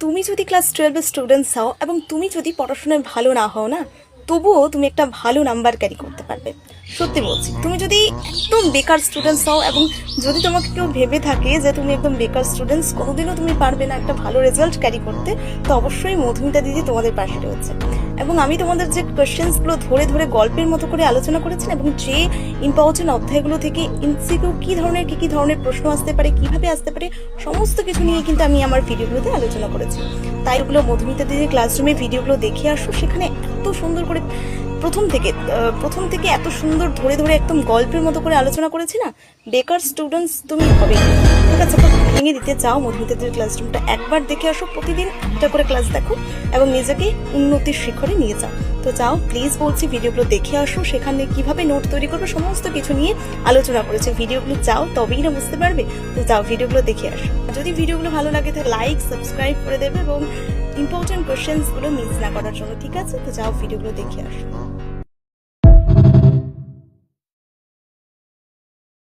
তুমি যদি ক্লাস 12 এর স্টুডেন্টস হও এবং তুমি যদি পড়াশোনায় ভালো না হও না, তবুও তুমি একটা ভালো নাম্বার ক্যারি করতে পারবে। সত্যি বলছি, তুমি যদি একদম বেকার স্টুডেন্টস হও এবং যদি তোমাকে কেউ ভেবে থাকে যে তুমি একদম বেকার স্টুডেন্টস, কোনোদিনও তুমি পারবে না একটা ভালো রেজাল্ট ক্যারি করতে, তো অবশ্যই মধুমিতা দিদি তোমাদের পাশে রয়েছে। এবং আমি তোমাদের যে কোয়েশ্চেন্সগুলো ধরে ধরে গল্পের মতো করে আলোচনা করেছি না, এবং যে ইম্পর্টেন্ট অধ্যায়গুলো থেকে এমসিকিউ কী ধরনের কী ধরনের প্রশ্ন আসতে পারে, কিভাবে আসতে পারে, সমস্ত কিছু নিয়ে কিন্তু আমি আমার ভিডিওগুলোতে আলোচনা করেছি। তাই ওগুলো মধুমিতা দিদির ক্লাসরুমে ভিডিওগুলো দেখে আসো, সেখানে এত সুন্দর করে প্রথম থেকে এত সুন্দর ধরে ধরে একদম গল্পের মতো করে আলোচনা করেছি না, বেকার স্টুডেন্টস তুমি হবে। ঠিক আছে, তো ভেঙে দিতে চাও মধুমিতা দিদির ক্লাসরুমটা একবার দেখে আসো, প্রতিদিন একটা করে ক্লাস দেখো এবং নিজেকে উন্নতির শিখরে নিয়ে যাও। তো যাও, প্লিজ বলছি ভিডিওগুলো দেখে আসো, সেখানে কিভাবে নোট তৈরি করবে সমস্ত কিছু নিয়ে আলোচনা করেছে। ভিডিওগুলো যাও, তবেই না বুঝতে পারবে। তো যাও, ভিডিওগুলো দেখে আসো। যদি ভিডিওগুলো ভালো লাগে তাহলে লাইক সাবস্ক্রাইব করে দেবে এবং ইম্পর্টেন্ট কোয়েশ্চেন্সগুলো মিস না করার জন্য। ঠিক আছে, তো যাও, ভিডিওগুলো দেখে আসো।